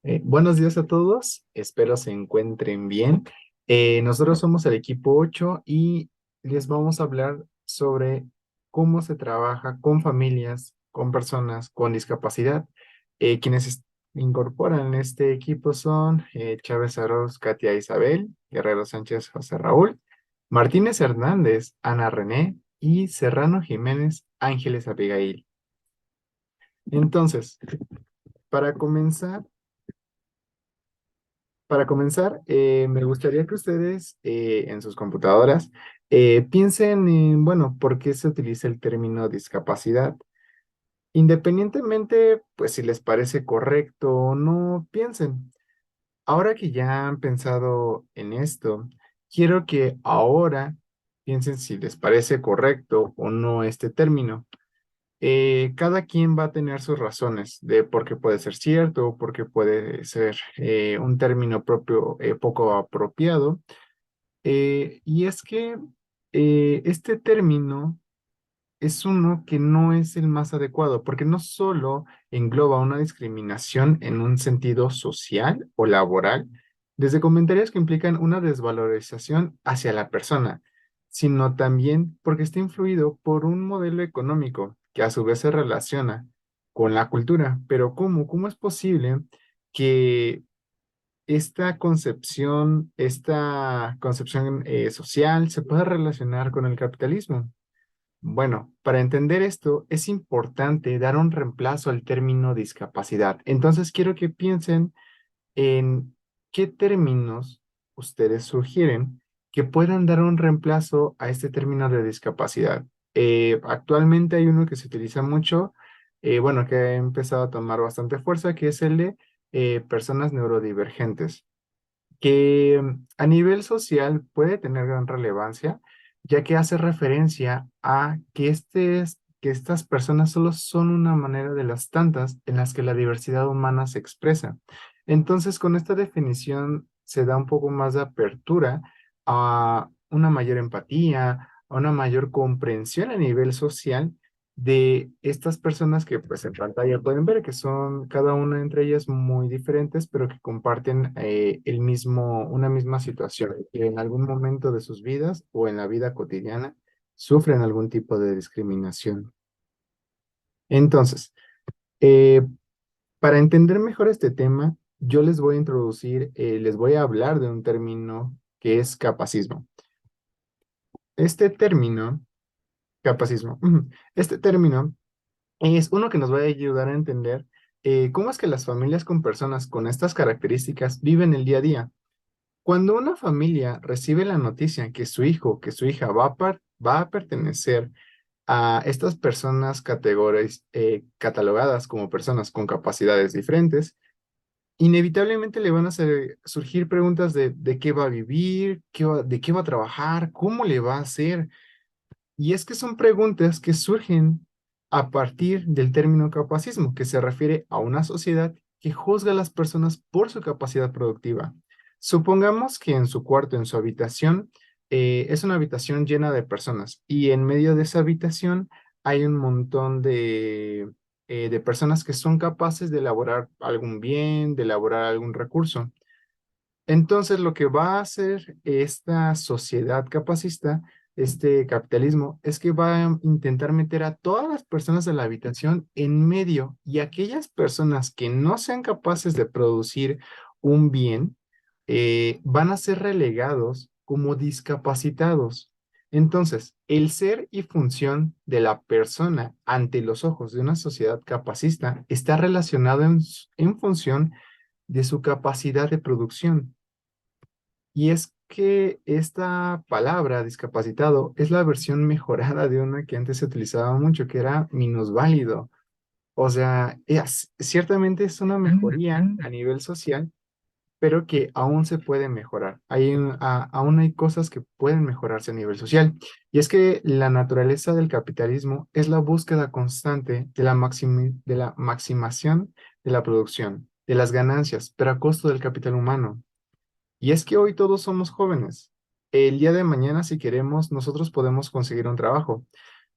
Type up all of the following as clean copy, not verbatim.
Buenos días a todos, espero se encuentren bien. Nosotros somos el equipo 8 y les vamos a hablar sobre cómo se trabaja con familias, con personas con discapacidad. Quienes incorporan este equipo son Chávez Arauz, Katia Isabel, Guerrero Sánchez, José Raúl, Martínez Hernández, Ana René y Serrano Jiménez, Ángeles Abigail. Entonces, para comenzar, me gustaría que ustedes en sus computadoras piensen en, bueno, ¿por qué se utiliza el término discapacidad? Independientemente, pues si les parece correcto o no, piensen. Ahora que ya han pensado en esto, quiero que ahora piensen si les parece correcto o no este término. Cada quien va a tener sus razones de por qué puede ser cierto o por qué puede ser un término propio poco apropiado. Y es que este término es uno que no es el más adecuado, porque no solo engloba una discriminación en un sentido social o laboral, desde comentarios que implican una desvalorización hacia la persona, sino también porque está influido por un modelo económico que a su vez se relaciona con la cultura. Pero ¿cómo? ¿Cómo es posible que esta concepción social se pueda relacionar con el capitalismo? Bueno, para entender esto es importante dar un reemplazo al término discapacidad. Entonces quiero que piensen en qué términos ustedes sugieren que puedan dar un reemplazo a este término de discapacidad. Actualmente hay uno que se utiliza mucho, bueno, que ha empezado a tomar bastante fuerza, que es el de personas neurodivergentes que a nivel social puede tener gran relevancia, ya que hace referencia a que, que estas personas solo son una manera de las tantas en las que la diversidad humana se expresa. Entonces, con esta definición se da un poco más de apertura a una mayor empatía, a una mayor comprensión a nivel social de estas personas que pues en pantalla pueden ver que son cada una entre ellas muy diferentes, pero que comparten una misma situación, que en algún momento de sus vidas o en la vida cotidiana sufren algún tipo de discriminación. Entonces, eh, para entender mejor este tema, yo les voy a introducir, les voy a hablar de un término que es capacismo. Este término, capacismo, este término es uno que nos va a ayudar a entender cómo es que las familias con personas con estas características viven el día a día. Cuando una familia recibe la noticia que su hijo, que su hija va a pertenecer a estas personas catalogadas como personas con capacidades diferentes, inevitablemente le van a surgir preguntas de qué va a vivir, de qué va a trabajar, cómo le va a hacer. Y es que son preguntas que surgen a partir del término capacismo, que se refiere a una sociedad que juzga a las personas por su capacidad productiva. Supongamos que en su cuarto, en su habitación, es una habitación llena de personas y en medio de esa habitación hay un montón de personas que son capaces de elaborar algún bien, de elaborar algún recurso. Entonces, lo que va a hacer esta sociedad capacista, este capitalismo, es que va a intentar meter a todas las personas de la habitación en medio y aquellas personas que no sean capaces de producir un bien, van a ser relegados como discapacitados. Entonces, el ser y función de la persona ante los ojos de una sociedad capacista está relacionado en función de su capacidad de producción. Y es que esta palabra discapacitado es la versión mejorada de una que antes se utilizaba mucho, que era minusválido. O sea, ciertamente es una mejoría a nivel social, pero que aún se puede mejorar. Aún hay cosas que pueden mejorarse a nivel social. Y es que la naturaleza del capitalismo es la búsqueda constante de de la maximación de la producción, de las ganancias, pero a costo del capital humano. Y es que hoy todos somos jóvenes. El día de mañana, si queremos, nosotros podemos conseguir un trabajo.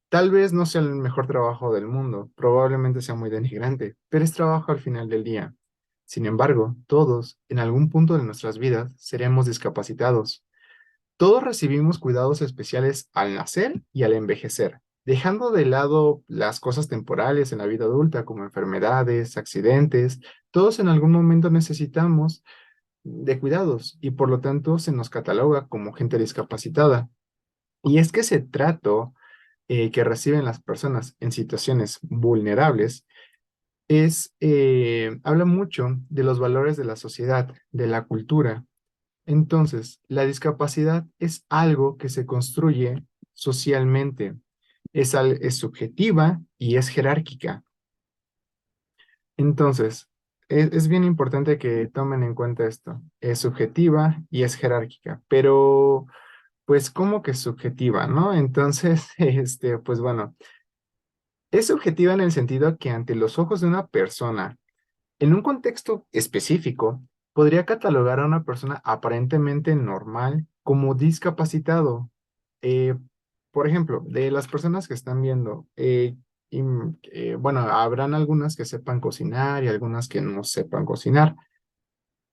Tal vez no sea el mejor trabajo del mundo, probablemente sea muy denigrante, pero es trabajo al final del día. Sin embargo, todos, en algún punto de nuestras vidas, seremos discapacitados. Todos recibimos cuidados especiales al nacer y al envejecer, dejando de lado las cosas temporales en la vida adulta, como enfermedades, accidentes. Todos en algún momento necesitamos de cuidados y por lo tanto se nos cataloga como gente discapacitada. Y es que ese trato que reciben las personas en situaciones vulnerables habla mucho de los valores de la sociedad, de la cultura. Entonces, la discapacidad es algo que se construye socialmente, es subjetiva y es jerárquica. Entonces, es bien importante que tomen en cuenta esto. Es subjetiva y es jerárquica, pero pues como que subjetiva, ¿no? Entonces, pues bueno, es subjetiva en el sentido que ante los ojos de una persona, en un contexto específico, podría catalogar a una persona aparentemente normal como discapacitado. Eh, por ejemplo, de las personas que están viendo, bueno, habrán algunas que sepan cocinar y algunas que no sepan cocinar.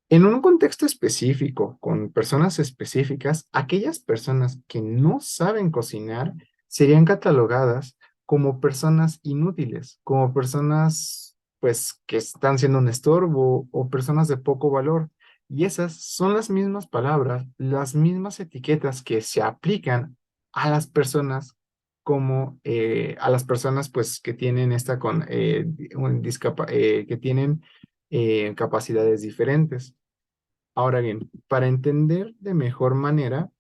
En un contexto específico, con personas específicas, aquellas personas que no saben cocinar serían catalogadas como personas inútiles, como personas pues que están siendo un estorbo o personas de poco valor. Y esas son las mismas palabras, las mismas etiquetas que se aplican a las personas como a las personas pues que tienen que tienen capacidades diferentes. Ahora bien, para entender de mejor manera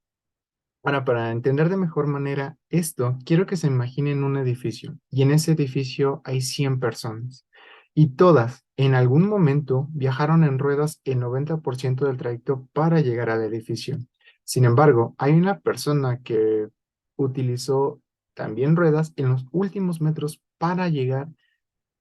esto, quiero que se imaginen un edificio y en ese edificio hay 100 personas y todas en algún momento viajaron en ruedas el 90% del trayecto para llegar al edificio. Sin embargo, hay una persona que utilizó también ruedas en los últimos metros para llegar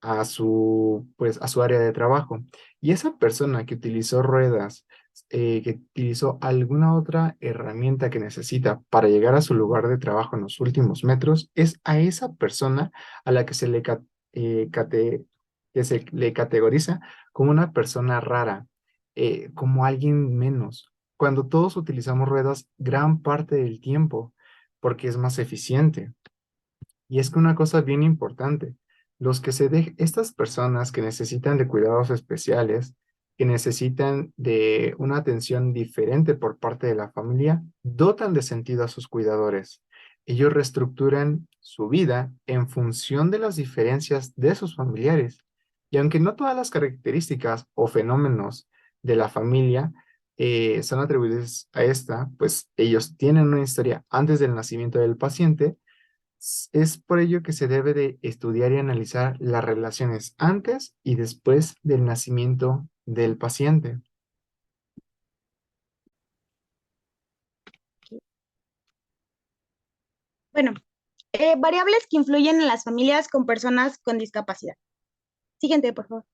pues, a su área de trabajo. Y esa persona que utilizó ruedas, que utilizó alguna otra herramienta que necesita para llegar a su lugar de trabajo en los últimos metros, es a esa persona a la que que se le categoriza como una persona rara, como alguien menos. Cuando todos utilizamos ruedas gran parte del tiempo, porque es más eficiente. Y es que una cosa bien importante, estas personas que necesitan de cuidados especiales, que necesitan de una atención diferente por parte de la familia, dotan de sentido a sus cuidadores. Ellos reestructuran su vida en función de las diferencias de sus familiares. Y aunque no todas las características o fenómenos de la familia son atribuidos a esta, pues ellos tienen una historia antes del nacimiento del paciente. Es por ello que se debe de estudiar y analizar las relaciones antes y después del nacimiento del paciente. Bueno, variables que influyen en las familias con personas con discapacidad. Siguiente, por favor.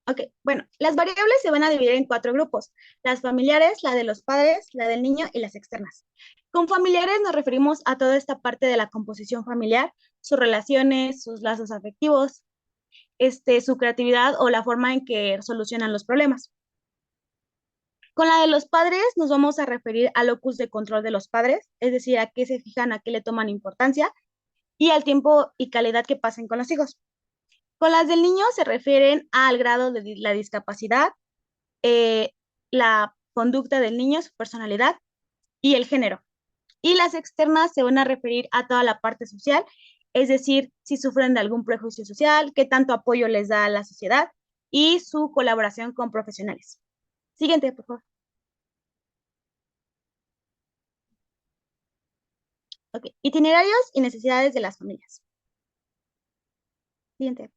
Ok, bueno, las variables se van a dividir en cuatro grupos: las familiares, la de los padres, la del niño y las externas. Con familiares nos referimos a toda esta parte de la composición familiar, sus relaciones, sus lazos afectivos, su creatividad o la forma en que solucionan los problemas. Con la de los padres nos vamos a referir al locus de control de los padres, es decir, a qué se fijan, a qué le toman importancia y al tiempo y calidad que pasen con los hijos. Con las del niño se refieren al grado de la discapacidad, eh, la conducta del niño, su personalidad y el género. Y las externas se van a referir a toda la parte social, es decir, si sufren de algún prejuicio social, qué tanto apoyo les da a la sociedad y su colaboración con profesionales. Siguiente, por favor. Ok, itinerarios y necesidades de las familias. Siguiente.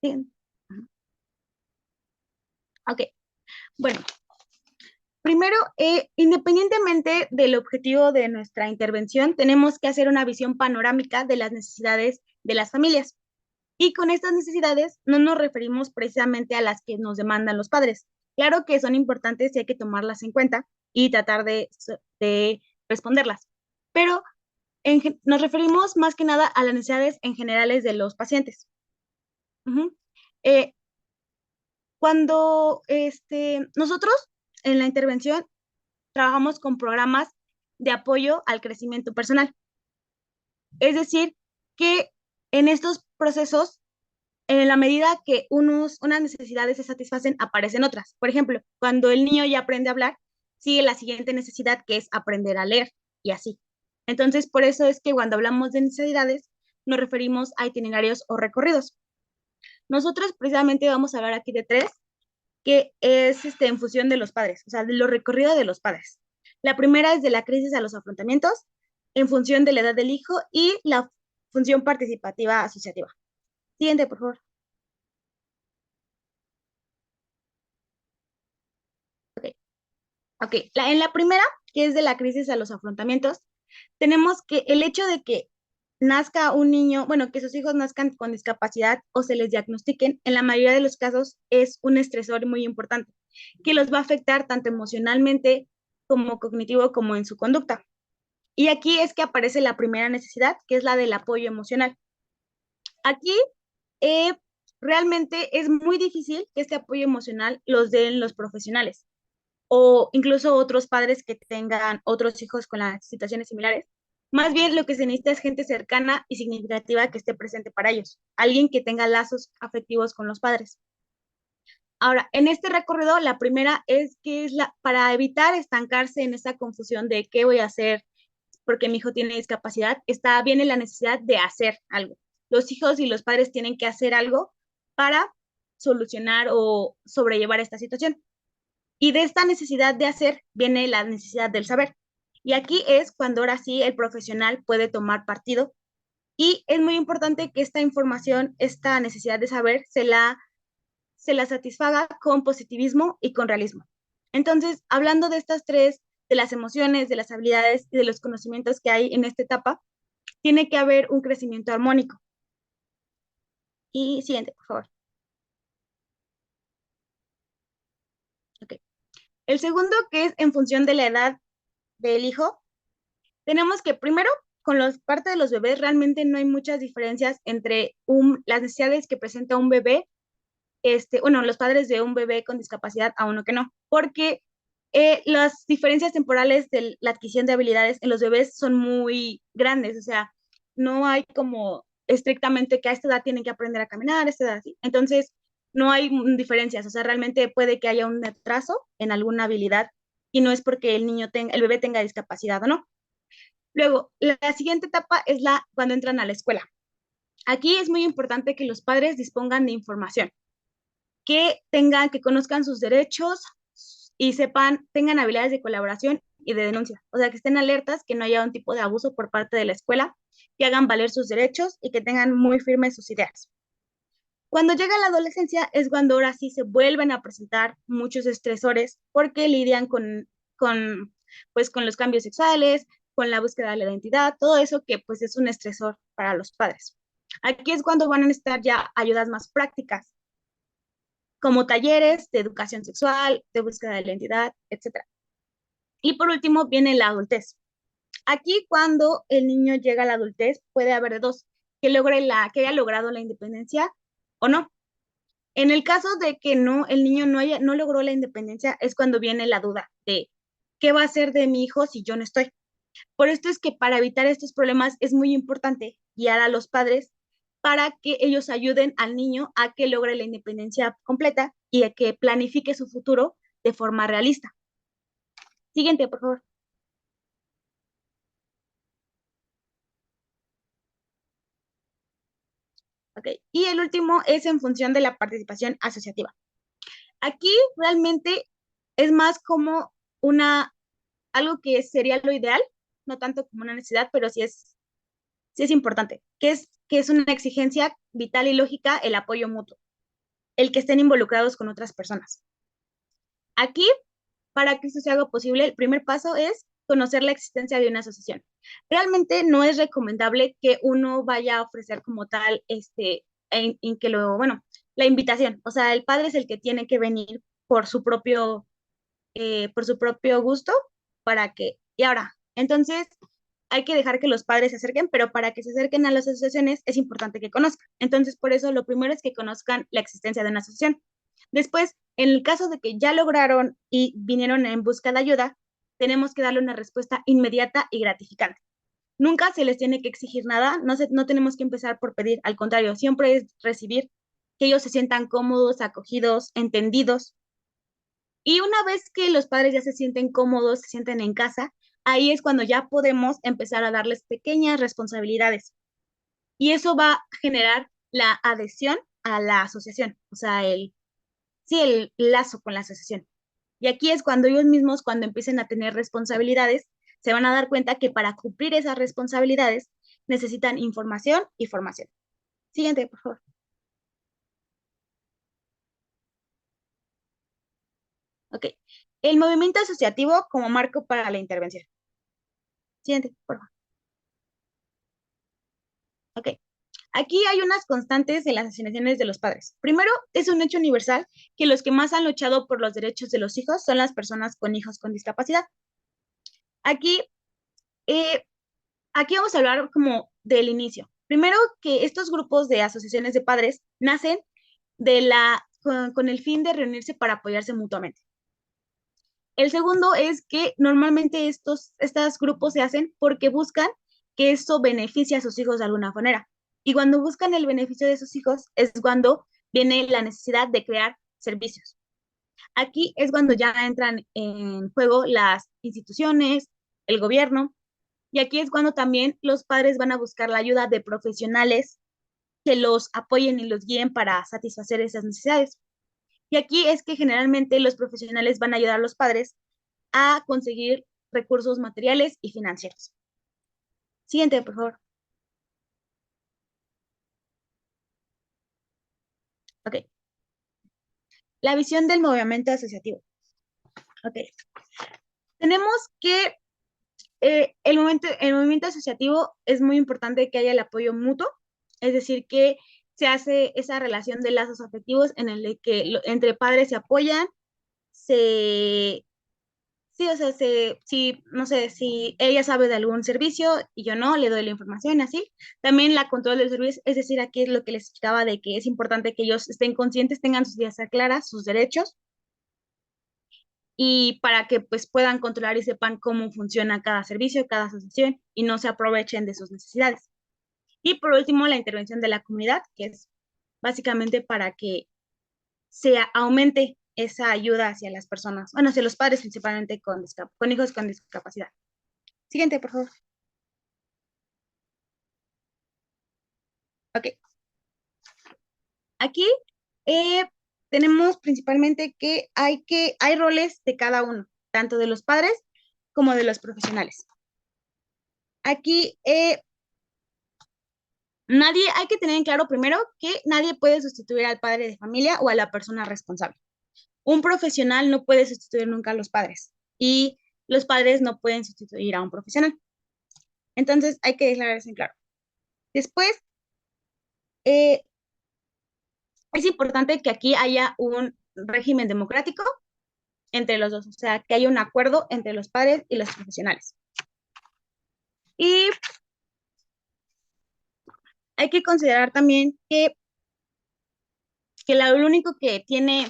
Siguiente. Ok, bueno, primero, independientemente del objetivo de nuestra intervención, tenemos que hacer una visión panorámica de las necesidades de las familias. Y con estas necesidades no nos referimos precisamente a las que nos demandan los padres. Claro que son importantes y hay que tomarlas en cuenta y tratar de responderlas. Pero Nos referimos más que nada a las necesidades en generales de los pacientes. Ujú. Eh, Cuando nosotros en la intervención trabajamos con programas de apoyo al crecimiento personal. Es decir, que en estos procesos, en la medida que unas necesidades se satisfacen, aparecen otras. Por ejemplo, cuando el niño ya aprende a hablar, sigue la siguiente necesidad, que es aprender a leer, y así. Entonces, por eso es que cuando hablamos de necesidades, nos referimos a itinerarios o recorridos. Nosotros precisamente vamos a hablar aquí de tres, que es en función de los padres, o sea, de lo recorrido de los padres. La primera es de la crisis a los afrontamientos, en función de la edad del hijo y la función participativa asociativa. Siguiente, por favor. Ok, okay. En la primera, que es de la crisis a los afrontamientos, tenemos que el hecho de que nazca un niño, bueno, que sus hijos nazcan con discapacidad o se les diagnostiquen, en la mayoría de los casos es un estresor muy importante, que los va a afectar tanto emocionalmente como cognitivo como en su conducta. Y aquí es que aparece la primera necesidad, que es la del apoyo emocional. Aquí eh, realmente es muy difícil que este apoyo emocional los den los profesionales o incluso otros padres que tengan otros hijos con las situaciones similares. Más bien lo que se necesita es gente cercana y significativa que esté presente para ellos, alguien que tenga lazos afectivos con los padres. Ahora, en este recorrido, la primera es que para evitar estancarse en esa confusión de qué voy a hacer porque mi hijo tiene discapacidad, viene la necesidad de hacer algo. Los hijos y los padres tienen que hacer algo para solucionar o sobrellevar esta situación. Y de esta necesidad de hacer viene la necesidad del saber. Y aquí es cuando ahora sí el profesional puede tomar partido. Y es muy importante que esta información, esta necesidad de saber, se la satisfaga con positivismo y con realismo. Entonces, hablando de estas tres, de las emociones, de las habilidades y de los conocimientos que hay en esta etapa, tiene que haber un crecimiento armónico. Y siguiente, por favor. Okay. El segundo, que es en función de la edad del hijo, tenemos que primero, con los parte de los bebés, realmente no hay muchas diferencias entre las necesidades que presenta un bebé, bueno, los padres de un bebé con discapacidad a uno que no, porque las diferencias temporales de la adquisición de habilidades en los bebés son muy grandes, o sea, no hay como estrictamente que a esta edad tienen que aprender a caminar, a esta edad así. Entonces, no hay diferencias, o sea, realmente puede que haya un atraso en alguna habilidad y no es porque el bebé tenga discapacidad o no. Luego, la siguiente etapa es cuando entran a la escuela. Aquí es muy importante que los padres dispongan de información, que conozcan sus derechos y tengan habilidades de colaboración y de denuncia. O sea, que estén alertas, que no haya un tipo de abuso por parte de la escuela, que hagan valer sus derechos y que tengan muy firmes sus ideas. Cuando llega la adolescencia es cuando ahora sí se vuelven a presentar muchos estresores porque lidian con los cambios sexuales, con la búsqueda de la identidad, todo eso que pues es un estresor para los padres. Aquí es cuando van a necesitar ya ayudas más prácticas, como talleres de educación sexual, de búsqueda de la identidad, etc. Y por último viene la adultez. Aquí cuando el niño llega a la adultez puede haber de dos, que haya logrado la independencia o no. En el caso de que el niño no logró la independencia, es cuando viene la duda de qué va a hacer de mi hijo si yo no estoy. Por esto es que para evitar estos problemas es muy importante guiar a los padres para que ellos ayuden al niño a que logre la independencia completa y a que planifique su futuro de forma realista. Siguiente, por favor. Okay. Y el último es en función de la participación asociativa. Aquí realmente es más como algo que sería lo ideal, no tanto como una necesidad, pero sí es importante, que es una exigencia vital y lógica el apoyo mutuo, el que estén involucrados con otras personas. Aquí, para que esto se haga posible, el primer paso es conocer la existencia de una asociación. Realmente no es recomendable que uno vaya a ofrecer como tal, bueno, la invitación. O sea, el padre es el que tiene que venir por su propio gusto y ahora, entonces, hay que dejar que los padres se acerquen, pero para que se acerquen a las asociaciones es importante que conozcan. Entonces, por eso lo primero es que conozcan la existencia de una asociación. Después, en el caso de que ya lograron y vinieron en busca de ayuda, tenemos que darle una respuesta inmediata y gratificante. Nunca se les tiene que exigir nada, no tenemos que empezar por pedir, al contrario, siempre es recibir, que ellos se sientan cómodos, acogidos, entendidos. Y una vez que los padres ya se sienten cómodos, se sienten en casa, ahí es cuando ya podemos empezar a darles pequeñas responsabilidades. Y eso va a generar la adhesión a la asociación, o sea, sí, el lazo con la asociación. Y aquí es cuando ellos mismos, cuando empiecen a tener responsabilidades, se van a dar cuenta que para cumplir esas responsabilidades necesitan información y formación. Siguiente, por favor. Ok. El movimiento asociativo como marco para la intervención. Siguiente, por favor. Ok. Aquí hay unas constantes en las asignaciones de los padres. Primero, es un hecho universal que los que más han luchado por los derechos de los hijos son las personas con hijos con discapacidad. Aquí, eh, aquí vamos a hablar como del inicio. Primero, que estos grupos de asociaciones de padres nacen con el fin de reunirse para apoyarse mutuamente. El segundo es que normalmente estos grupos se hacen porque buscan que esto beneficie a sus hijos de alguna manera. Y cuando buscan el beneficio de sus hijos es cuando viene la necesidad de crear servicios. Aquí es cuando ya entran en juego las instituciones, el gobierno, y aquí es cuando también los padres van a buscar la ayuda de profesionales que los apoyen y los guíen para satisfacer esas necesidades. Y aquí es que generalmente los profesionales van a ayudar a los padres a conseguir recursos materiales y financieros. Siguiente, por favor. Ok. La visión del movimiento asociativo. Ok. Tenemos que el movimiento asociativo es muy importante que haya el apoyo mutuo, es decir, que se hace esa relación de lazos afectivos en el que entre padres se apoyan, sí, o sea, si, no sé, si ella sabe de algún servicio y yo no, le doy la información, así. También la control del servicio, es decir, aquí es lo que les explicaba de que es importante que ellos estén conscientes, tengan sus ideas claras, sus derechos, y para que pues puedan controlar y sepan cómo funciona cada servicio, cada asociación y no se aprovechen de sus necesidades. Y por último, la intervención de la comunidad, que es básicamente para que se aumente esa ayuda hacia las personas, bueno, hacia los padres principalmente con hijos con discapacidad. Siguiente, por favor. Ok. Aquí eh, tenemos principalmente hay roles de cada uno, tanto de los padres como de los profesionales. Aquí hay que tener en claro primero que nadie puede sustituir al padre de familia o a la persona responsable. Un profesional no puede sustituir nunca a los padres y los padres no pueden sustituir a un profesional. Entonces hay que dejar eso en claro. Después, eh, es importante que aquí haya un régimen democrático entre los dos, o sea, que haya un acuerdo entre los padres y los profesionales. Y hay que considerar también que lo único que tiene,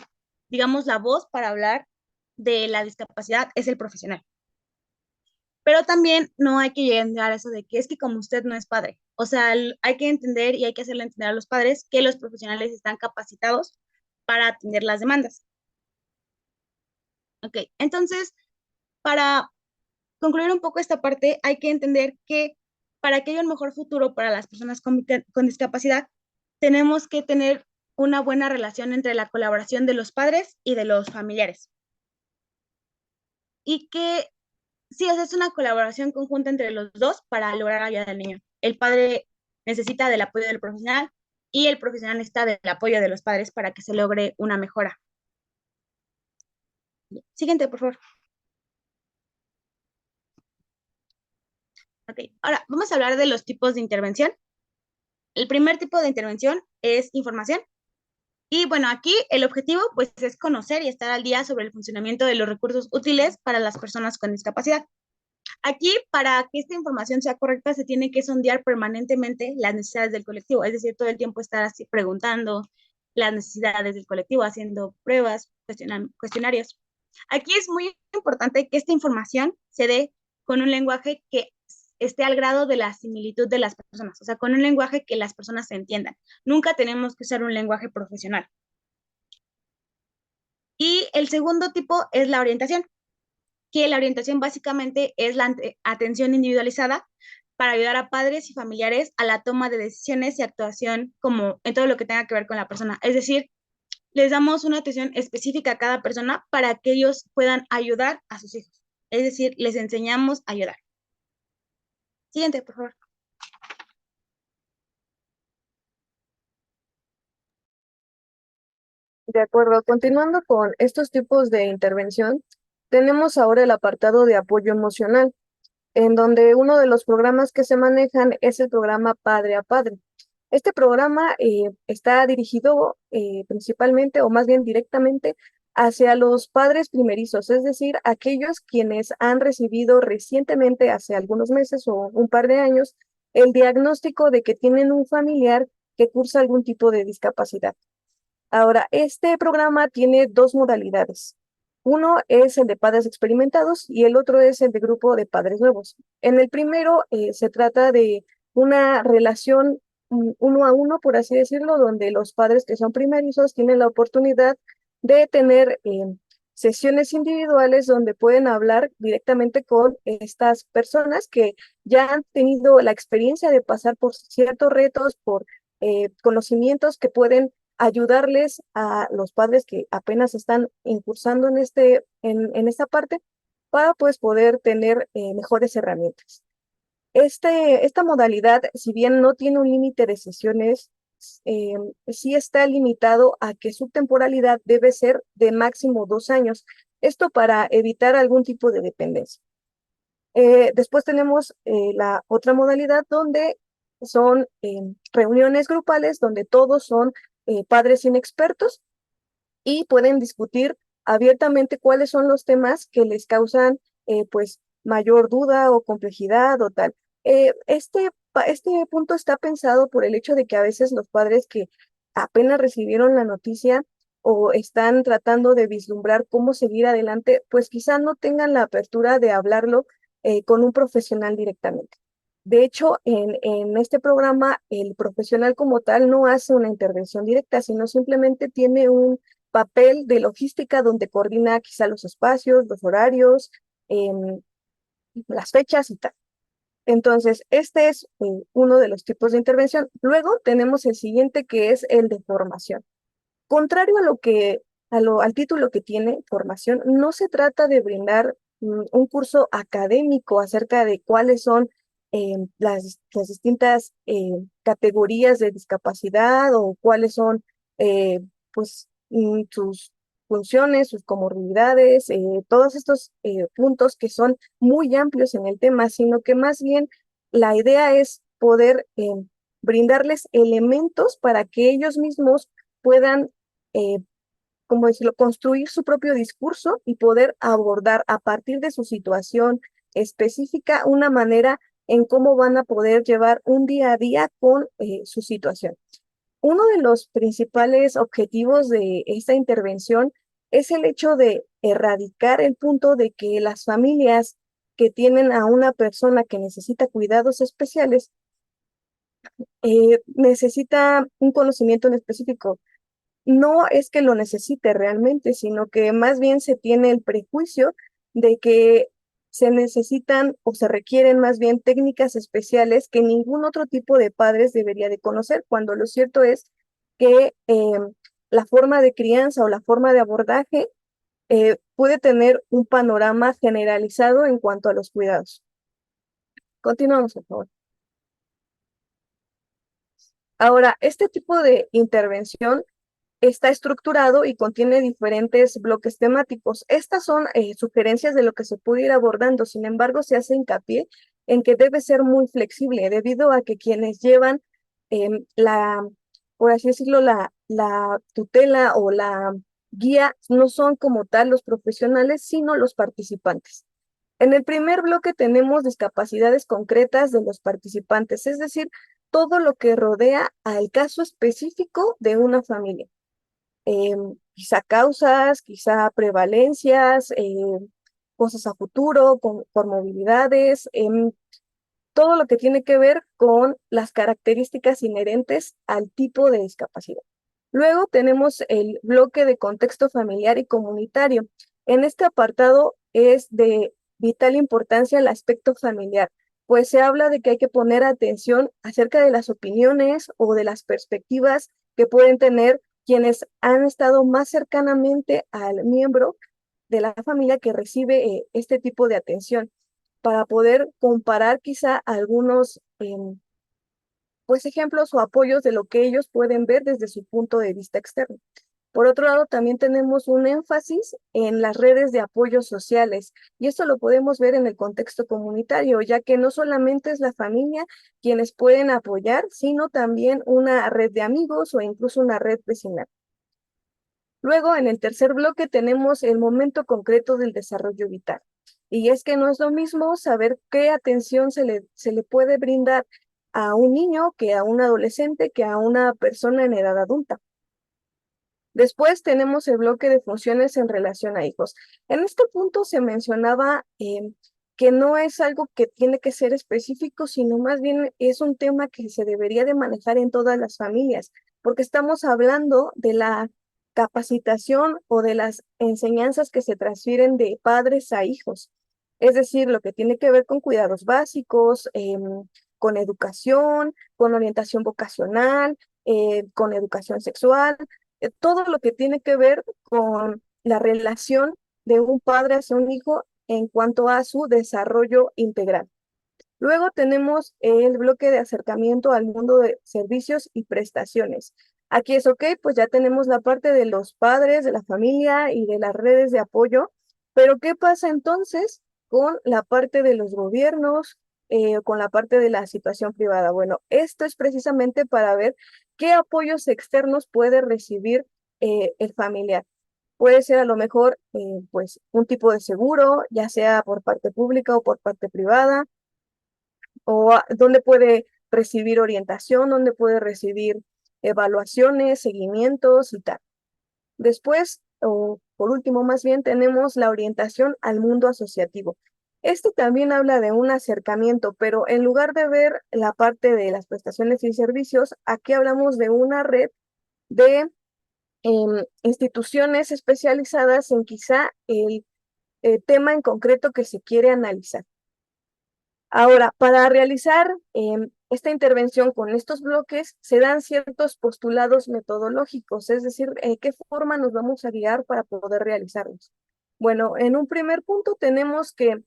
digamos, la voz para hablar de la discapacidad es el profesional. Pero también no hay que llegar a eso de que es que como usted no es padre. O sea, hay que entender y hay que hacerle entender a los padres que los profesionales están capacitados para atender las demandas. Ok, entonces, para concluir un poco esta parte, hay que entender que para que haya un mejor futuro para las personas con discapacidad, tenemos que tener una buena relación entre la colaboración de los padres y de los familiares. Y que sí, o sea, es una colaboración conjunta entre los dos para lograr ayudar al niño. El padre necesita del apoyo del profesional y el profesional necesita del apoyo de los padres para que se logre una mejora. Siguiente, por favor. Ok, ahora vamos a hablar de los tipos de intervención. El primer tipo de intervención es información. Y bueno, aquí el objetivo pues es conocer y estar al día sobre el funcionamiento de los recursos útiles para las personas con discapacidad. Aquí, para que esta información sea correcta, se tiene que sondear permanentemente las necesidades del colectivo, es decir, todo el tiempo estar así preguntando las necesidades del colectivo, haciendo pruebas, cuestionarios. Aquí es muy importante que esta información se dé con un lenguaje que esté al grado de la similitud de las personas, o sea, con un lenguaje que las personas se entiendan. Nunca tenemos que usar un lenguaje profesional. Y el segundo tipo es la orientación, que la orientación básicamente es la atención individualizada para ayudar a padres y familiares a la toma de decisiones y actuación como en todo lo que tenga que ver con la persona. Es decir, les damos una atención específica a cada persona para que ellos puedan ayudar a sus hijos. Es decir, les enseñamos a ayudar. Siguiente, por favor. De acuerdo, continuando con estos tipos de intervención, tenemos ahora el apartado de apoyo emocional, en donde uno de los programas que se manejan es el programa Padre a Padre. Este programa está dirigido principalmente, o más bien directamente, hacia los padres primerizos, es decir, aquellos quienes han recibido recientemente, hace algunos meses o un par de años, el diagnóstico de que tienen un familiar que cursa algún tipo de discapacidad. Ahora, este programa tiene dos modalidades. Uno es el de padres experimentados y el otro es el de grupo de padres nuevos. En el primero se trata de una relación uno a uno, por así decirlo, donde los padres que son primerizos tienen la oportunidad de tener sesiones individuales donde pueden hablar directamente con estas personas que ya han tenido la experiencia de pasar por ciertos retos, por conocimientos que pueden ayudarles a los padres que apenas están incursando en esta parte para pues poder tener mejores herramientas. Esta modalidad, si bien no tiene un límite de sesiones, eh, sí está limitado a que su temporalidad debe ser de máximo 2 años. Esto para evitar algún tipo de dependencia. Después tenemos la otra modalidad donde son reuniones grupales donde todos son padres inexpertos y pueden discutir abiertamente cuáles son los temas que les causan pues mayor duda o complejidad o tal. Este punto está pensado por el hecho de que a veces los padres que apenas recibieron la noticia o están tratando de vislumbrar cómo seguir adelante, pues quizá no tengan la apertura de hablarlo con un profesional directamente. De hecho, en este programa, el profesional como tal no hace una intervención directa, sino simplemente tiene un papel de logística donde coordina quizá los espacios, los horarios, las fechas y tal. Entonces, este es uno de los tipos de intervención. Luego tenemos el siguiente que es el de formación. Contrario a al título que tiene formación, no se trata de brindar un curso académico acerca de cuáles son las distintas categorías de discapacidad o cuáles son pues sus funciones, sus comorbilidades, todos estos puntos que son muy amplios en el tema, sino que más bien la idea es poder brindarles elementos para que ellos mismos puedan, eh, como decirlo, construir su propio discurso y poder abordar a partir de su situación específica una manera en cómo van a poder llevar un día a día con su situación. Uno de los principales objetivos de esta intervención es el hecho de erradicar el punto de que las familias que tienen a una persona que necesita cuidados especiales necesita un conocimiento en específico. No es que lo necesite realmente, sino que más bien se tiene el prejuicio de que se necesitan o se requieren más bien técnicas especiales que ningún otro tipo de padres debería de conocer, cuando lo cierto es que la forma de crianza o la forma de abordaje puede tener un panorama generalizado en cuanto a los cuidados. Continuamos, por favor. Ahora, este tipo de intervención está estructurado y contiene diferentes bloques temáticos. Estas son sugerencias de lo que se puede ir abordando, sin embargo, se hace hincapié en que debe ser muy flexible, debido a que quienes llevan por así decirlo, la tutela o la guía no son como tal los profesionales, sino los participantes. En el primer bloque tenemos discapacidades concretas de los participantes, es decir, todo lo que rodea al caso específico de una familia. Quizá causas, quizá prevalencias, cosas a futuro, por movilidades, todo lo que tiene que ver con las características inherentes al tipo de discapacidad. Luego tenemos el bloque de contexto familiar y comunitario. En este apartado es de vital importancia el aspecto familiar, pues se habla de que hay que poner atención acerca de las opiniones o de las perspectivas que pueden tener quienes han estado más cercanamente al miembro de la familia que recibe este tipo de atención, para poder comparar quizá algunos pues ejemplos o apoyos de lo que ellos pueden ver desde su punto de vista externo. Por otro lado, también tenemos un énfasis en las redes de apoyo sociales, y esto lo podemos ver en el contexto comunitario, ya que no solamente es la familia quienes pueden apoyar, sino también una red de amigos o incluso una red vecinal. Luego, en el tercer bloque, tenemos el momento concreto del desarrollo vital. Y es que no es lo mismo saber qué atención se le puede brindar a un niño que a un adolescente, que a una persona en edad adulta. Después tenemos el bloque de funciones en relación a hijos. En este punto se mencionaba que no es algo que tiene que ser específico, sino más bien es un tema que se debería de manejar en todas las familias, porque estamos hablando de la capacitación o de las enseñanzas que se transfieren de padres a hijos. Es decir, lo que tiene que ver con cuidados básicos, con educación, con orientación vocacional, con educación sexual, todo lo que tiene que ver con la relación de un padre hacia un hijo en cuanto a su desarrollo integral. Luego tenemos el bloque de acercamiento al mundo de servicios y prestaciones. Aquí es ok, pues ya tenemos la parte de los padres, de la familia y de las redes de apoyo, pero ¿qué pasa entonces con la parte de los gobiernos, con la parte de la situación privada? Bueno, esto es precisamente para ver qué apoyos externos puede recibir el familiar. Puede ser a lo mejor pues un tipo de seguro, ya sea por parte pública o por parte privada, o dónde puede recibir orientación, dónde puede recibir evaluaciones, seguimientos y tal. Después, o por último más bien, tenemos la orientación al mundo asociativo. Este también habla de un acercamiento, pero en lugar de ver la parte de las prestaciones y servicios, aquí hablamos de una red de instituciones especializadas en quizá el tema en concreto que se quiere analizar. Ahora, para realizar esta intervención con estos bloques, se dan ciertos postulados metodológicos, es decir, qué forma nos vamos a guiar para poder realizarlos. Bueno, en un primer punto tenemos que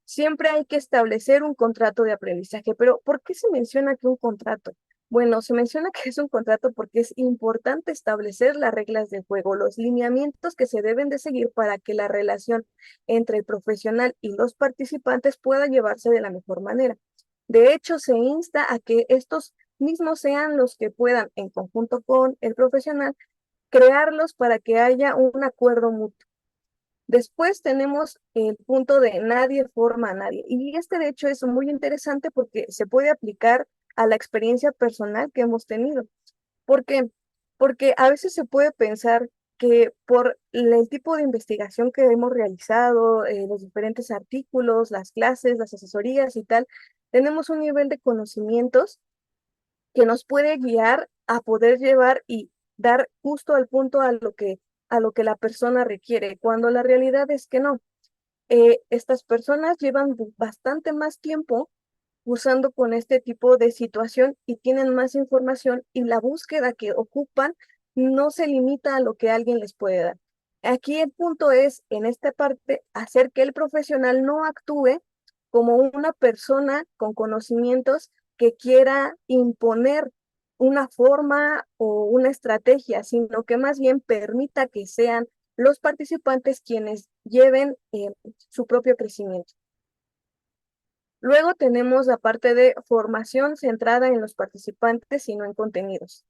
siempre hay que establecer un contrato de aprendizaje, pero ¿por qué se menciona que un contrato? Bueno, se menciona que es un contrato porque es importante establecer las reglas del juego, los lineamientos que se deben de seguir para que la relación entre el profesional y los participantes pueda llevarse de la mejor manera. De hecho, se insta a que estos mismos sean los que puedan, en conjunto con el profesional, crearlos para que haya un acuerdo mutuo. Después tenemos el punto de nadie forma a nadie. Y este, de hecho, es muy interesante porque se puede aplicar a la experiencia personal que hemos tenido. ¿Por qué? Porque a veces se puede pensar que por el tipo de investigación que hemos realizado, los diferentes artículos, las clases, las asesorías y tal, tenemos un nivel de conocimientos que nos puede guiar a poder llevar y dar justo al punto a lo que la persona requiere, cuando la realidad es que no. Estas personas llevan bastante más tiempo usando con este tipo de situación y tienen más información, y la búsqueda que ocupan no se limita a lo que alguien les puede dar. Aquí el punto es, en esta parte, hacer que el profesional no actúe como una persona con conocimientos que quiera imponer una forma o una estrategia, sino que más bien permita que sean los participantes quienes lleven su propio crecimiento. Luego tenemos la parte de formación centrada en los participantes y no en contenidos.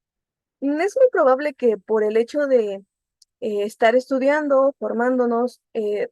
Es muy probable que por el hecho de estar estudiando, formándonos,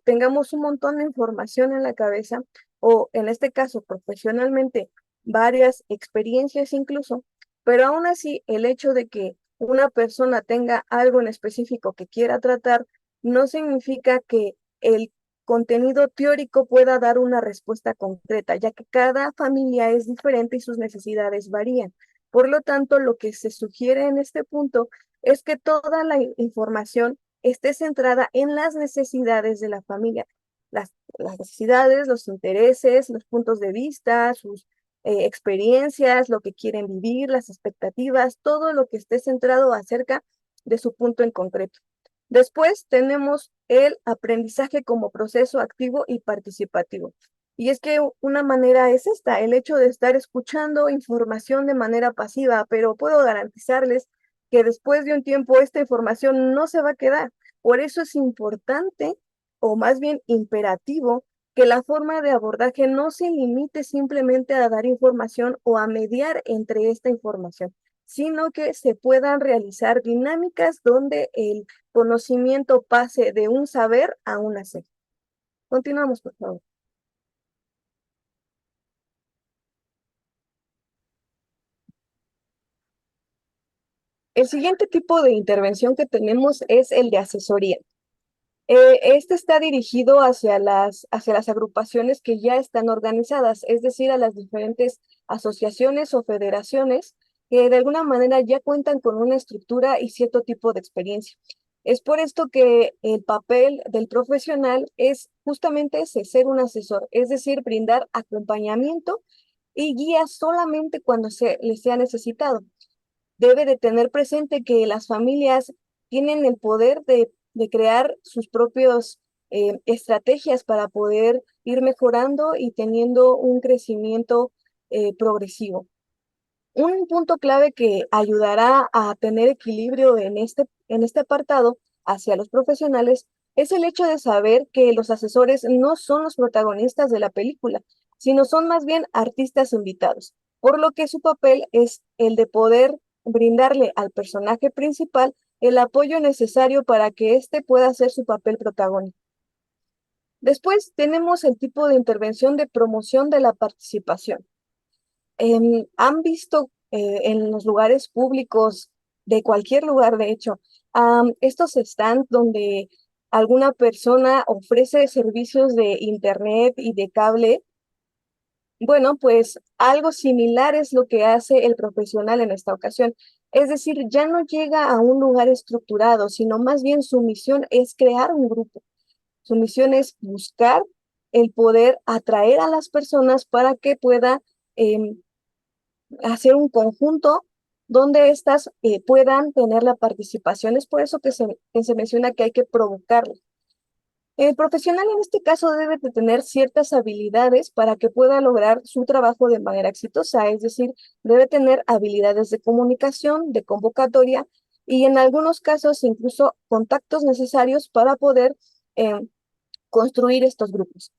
tengamos un montón de información en la cabeza o en este caso profesionalmente varias experiencias incluso, pero aún así el hecho de que una persona tenga algo en específico que quiera tratar no significa que el contenido teórico pueda dar una respuesta concreta, ya que cada familia es diferente y sus necesidades varían. Por lo tanto, lo que se sugiere en este punto es que toda la información esté centrada en las necesidades de la familia, las necesidades, los intereses, los puntos de vista, sus experiencias, lo que quieren vivir, las expectativas, todo lo que esté centrado acerca de su punto en concreto. Después tenemos el aprendizaje como proceso activo y participativo. Y es que una manera es esta, el hecho de estar escuchando información de manera pasiva, pero puedo garantizarles que después de un tiempo esta información no se va a quedar. Por eso es importante, o más bien imperativo, que la forma de abordaje no se limite simplemente a dar información o a mediar entre esta información, sino que se puedan realizar dinámicas donde el conocimiento pase de un saber a un hacer. Continuamos, por favor. El siguiente tipo de intervención que tenemos es el de asesoría. Este está dirigido hacia las agrupaciones que ya están organizadas, es decir, a las diferentes asociaciones o federaciones que de alguna manera ya cuentan con una estructura y cierto tipo de experiencia. Es por esto que el papel del profesional es justamente ese, ser un asesor, es decir, brindar acompañamiento y guía solamente cuando se les sea necesitado. Debe de tener presente que las familias tienen el poder de crear sus propios estrategias para poder ir mejorando y teniendo un crecimiento progresivo. Un punto clave que ayudará a tener equilibrio en este apartado hacia los profesionales es el hecho de saber que los asesores no son los protagonistas de la película, sino son más bien artistas invitados, por lo que su papel es el de poder brindarle al personaje principal el apoyo necesario para que éste pueda hacer su papel protagónico. Después tenemos el tipo de intervención de promoción de la participación. ¿Han visto en los lugares públicos, de cualquier lugar de hecho, estos stands donde alguna persona ofrece servicios de internet y de cable? Bueno, pues algo similar es lo que hace el profesional en esta ocasión. Es decir, ya no llega a un lugar estructurado, sino más bien su misión es crear un grupo. Su misión es buscar el poder atraer a las personas para que pueda hacer un conjunto donde éstas puedan tener la participación. Es por eso que se menciona que hay que provocarlo. El profesional en este caso debe de tener ciertas habilidades para que pueda lograr su trabajo de manera exitosa, es decir, debe tener habilidades de comunicación, de convocatoria y en algunos casos incluso contactos necesarios para poder construir estos grupos.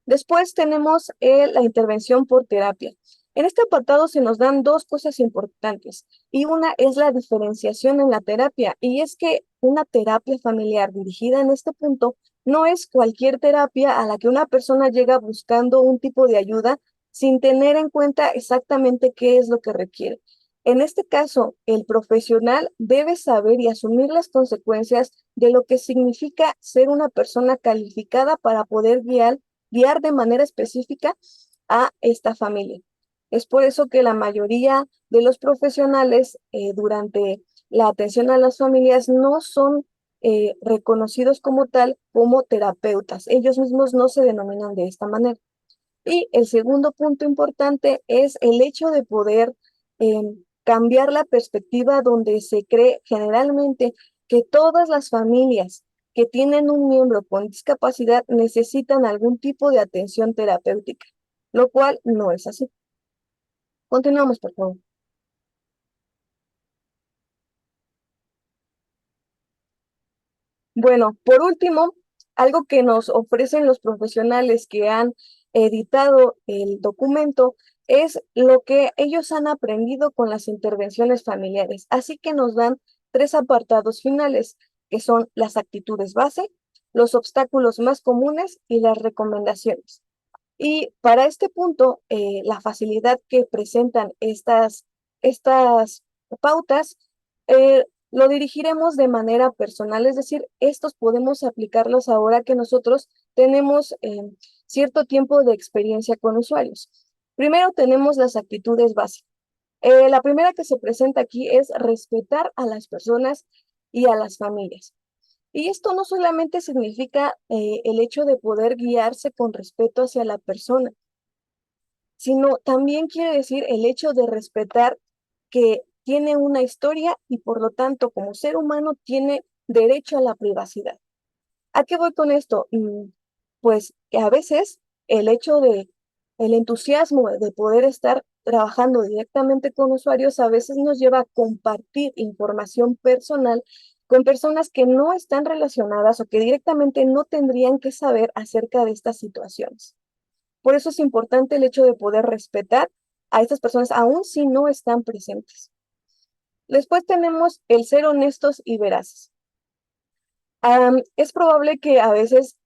Después tenemos la intervención por terapia. En este apartado se nos dan dos cosas importantes y una es la diferenciación en la terapia y es que una terapia familiar dirigida en este punto no es cualquier terapia a la que una persona llega buscando un tipo de ayuda sin tener en cuenta exactamente qué es lo que requiere. En este caso, el profesional debe saber y asumir las consecuencias de lo que significa ser una persona calificada para poder guiar de manera específica a esta familia. Es por eso que la mayoría de los profesionales durante la atención a las familias no son reconocidos como tal, como terapeutas. Ellos mismos no se denominan de esta manera. Y el segundo punto importante es el hecho de poder cambiar la perspectiva donde se cree generalmente que todas las familias que tienen un miembro con discapacidad necesitan algún tipo de atención terapéutica, lo cual no es así. Continuamos, por favor. Bueno, por último, algo que nos ofrecen los profesionales que han editado el documento es lo que ellos han aprendido con las intervenciones familiares. Así que nos dan tres apartados finales. que son las actitudes base, los obstáculos más comunes y las recomendaciones. Y para este punto, la facilidad que presentan estas pautas, lo dirigiremos de manera personal, es decir, estos podemos aplicarlos ahora que nosotros tenemos cierto tiempo de experiencia con usuarios. Primero tenemos las actitudes básicas. La primera que se presenta aquí es respetar a las personas y a las familias. Y esto no solamente significa el hecho de poder guiarse con respeto hacia la persona, sino también quiere decir el hecho de respetar que tiene una historia y por lo tanto como ser humano tiene derecho a la privacidad. ¿A qué voy con esto? Pues que a veces el hecho de el entusiasmo de poder estar trabajando directamente con usuarios a veces nos lleva a compartir información personal con personas que no están relacionadas o que directamente no tendrían que saber acerca de estas situaciones. Por eso es importante el hecho de poder respetar a estas personas, aun si no están presentes. Después tenemos el ser honestos y veraces. Es probable que a veces,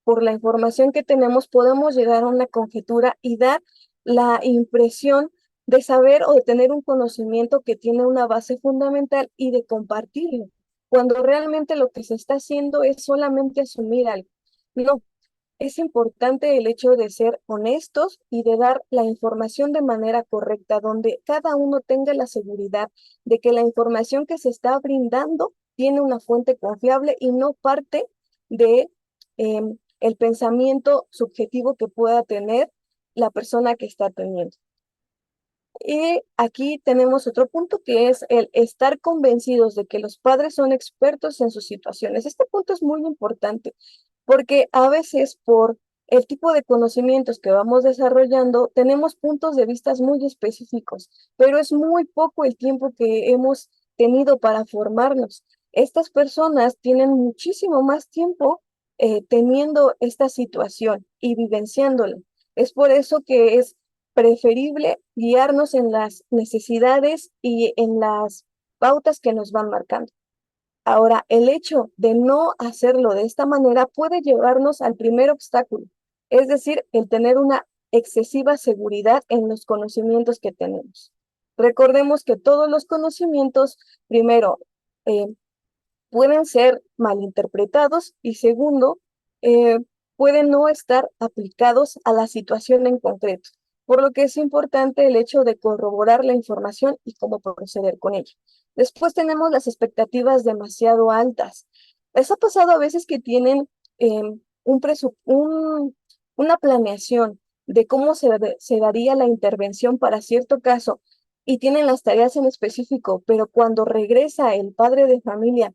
por la información que tenemos, podamos llegar a una conjetura y dar la impresión de saber o de tener un conocimiento que tiene una base fundamental y de compartirlo, cuando realmente lo que se está haciendo es solamente asumir algo. No, es importante el hecho de ser honestos y de dar la información de manera correcta, donde cada uno tenga la seguridad de que la información que se está brindando tiene una fuente confiable y no parte de el pensamiento subjetivo que pueda tener la persona que está teniendo. Y aquí tenemos otro punto que es el estar convencidos de que los padres son expertos en sus situaciones. Este punto es muy importante porque a veces por el tipo de conocimientos que vamos desarrollando, tenemos puntos de vista muy específicos, pero es muy poco el tiempo que hemos tenido para formarnos. Estas personas tienen muchísimo más tiempo teniendo esta situación y vivenciándola. Es por eso que es preferible guiarnos en las necesidades y en las pautas que nos van marcando. Ahora, el hecho de no hacerlo de esta manera puede llevarnos al primer obstáculo, es decir, el tener una excesiva seguridad en los conocimientos que tenemos. Recordemos que todos los conocimientos, primero, eh, pueden ser malinterpretados y segundo, pueden no estar aplicados a la situación en concreto, por lo que es importante el hecho de corroborar la información y cómo proceder con ella. Después tenemos las expectativas demasiado altas. ¿Les ha pasado a veces que tienen una planeación de cómo se daría la intervención para cierto caso y tienen las tareas en específico, pero cuando regresa el padre de familia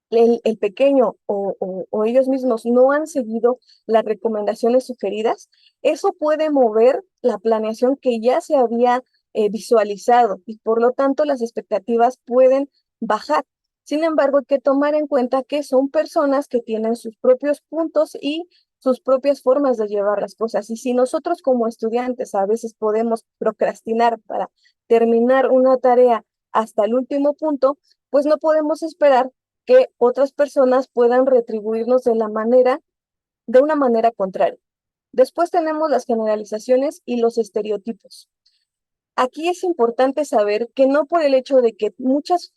el pequeño o ellos mismos no han seguido las recomendaciones sugeridas, eso puede mover la planeación que ya se había visualizado y por lo tanto las expectativas pueden bajar. Sin embargo, hay que tomar en cuenta que son personas que tienen sus propios puntos y sus propias formas de llevar las cosas. Y si nosotros como estudiantes a veces podemos procrastinar para terminar una tarea hasta el último punto, pues no podemos esperar que otras personas puedan retribuirnos de una manera contraria. Después tenemos las generalizaciones y los estereotipos. Aquí es importante saber que no por el hecho de que muchas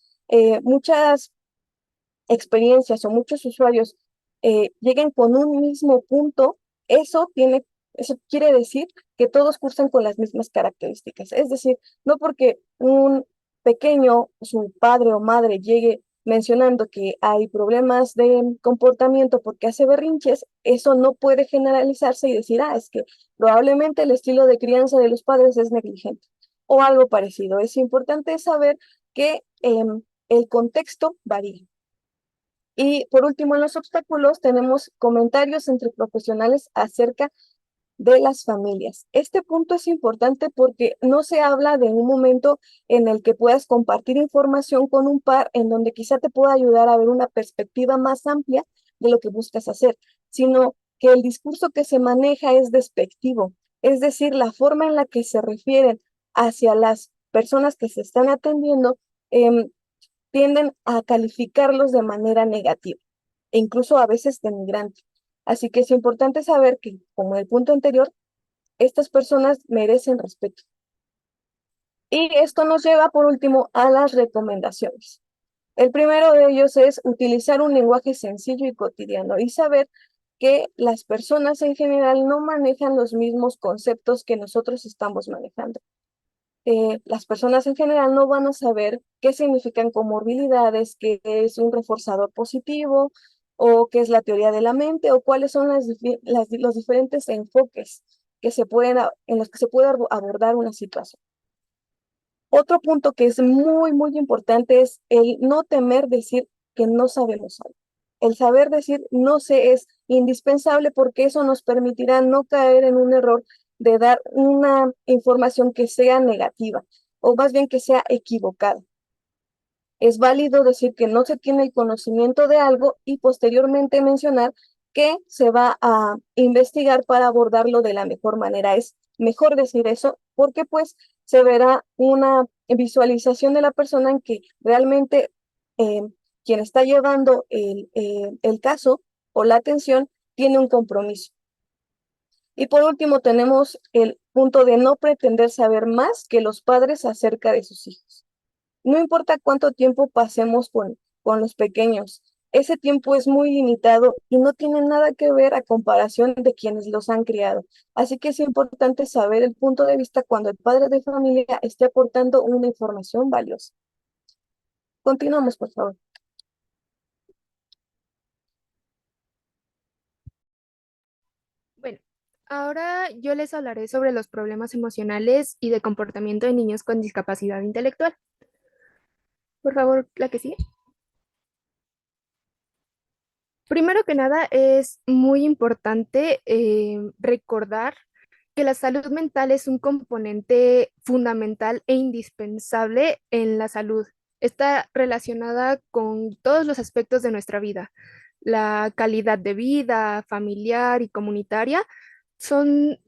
experiencias o muchos usuarios lleguen con un mismo punto, eso quiere decir que todos cursan con las mismas características. Es decir, no porque un pequeño, su padre o madre llegue mencionando que hay problemas de comportamiento porque hace berrinches, eso no puede generalizarse y decir, es que probablemente el estilo de crianza de los padres es negligente o algo parecido. Es importante saber que el contexto varía. Y por último, en los obstáculos tenemos comentarios entre profesionales acerca de las familias. Este punto es importante porque no se habla de un momento en el que puedas compartir información con un par en donde quizá te pueda ayudar a ver una perspectiva más amplia de lo que buscas hacer, sino que el discurso que se maneja es despectivo, es decir, la forma en la que se refieren hacia las personas que se están atendiendo tienden a calificarlos de manera negativa e incluso a veces denigrante. Así que es importante saber que, como en el punto anterior, estas personas merecen respeto. Y esto nos lleva, por último, a las recomendaciones. El primero de ellos es utilizar un lenguaje sencillo y cotidiano y saber que las personas en general no manejan los mismos conceptos que nosotros estamos manejando. Las personas en general no van a saber qué significan comorbilidades, qué es un reforzador positivo o qué es la teoría de la mente o cuáles son los diferentes enfoques que en los que se puede abordar una situación. Otro punto que es muy, muy importante es el no temer decir que no sabemos algo. El saber decir no sé es indispensable porque eso nos permitirá no caer en un error de dar una información que sea negativa o más bien que sea equivocada. Es válido decir que no se tiene el conocimiento de algo y posteriormente mencionar que se va a investigar para abordarlo de la mejor manera. Es mejor decir eso porque pues se verá una visualización de la persona en que realmente eh, quien está llevando el caso o la atención tiene un compromiso. Y por último tenemos el punto de no pretender saber más que los padres acerca de sus hijos. No importa cuánto tiempo pasemos con los pequeños, ese tiempo es muy limitado y no tiene nada que ver a comparación de quienes los han criado. Así que es importante saber el punto de vista cuando el padre de familia esté aportando una información valiosa. Continuamos, por favor. Bueno, ahora yo les hablaré sobre los problemas emocionales y de comportamiento de niños con discapacidad intelectual. Por favor, la que sigue. Primero que nada, es muy importante recordar que la salud mental es un componente fundamental e indispensable en la salud. Está relacionada con todos los aspectos de nuestra vida. La calidad de vida, familiar y comunitaria,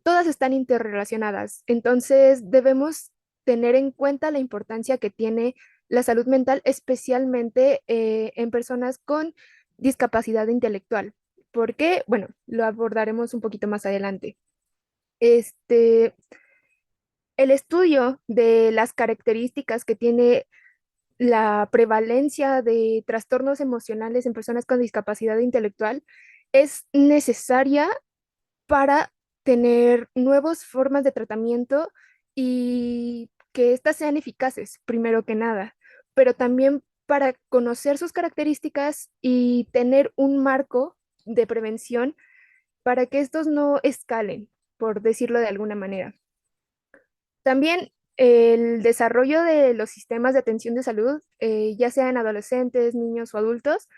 todas están interrelacionadas. Entonces, debemos tener en cuenta la importancia que tiene la salud mental, especialmente en personas con discapacidad intelectual. ¿Por qué? Bueno, lo abordaremos un poquito más adelante. Este, el estudio de las características que tiene la prevalencia de trastornos emocionales en personas con discapacidad intelectual es necesaria para tener nuevas formas de tratamiento y que éstas sean eficaces, primero que nada, pero también para conocer sus características y tener un marco de prevención para que estos no escalen, por decirlo de alguna manera. También el desarrollo de los sistemas de atención de salud, ya sea en adolescentes, niños o adultos,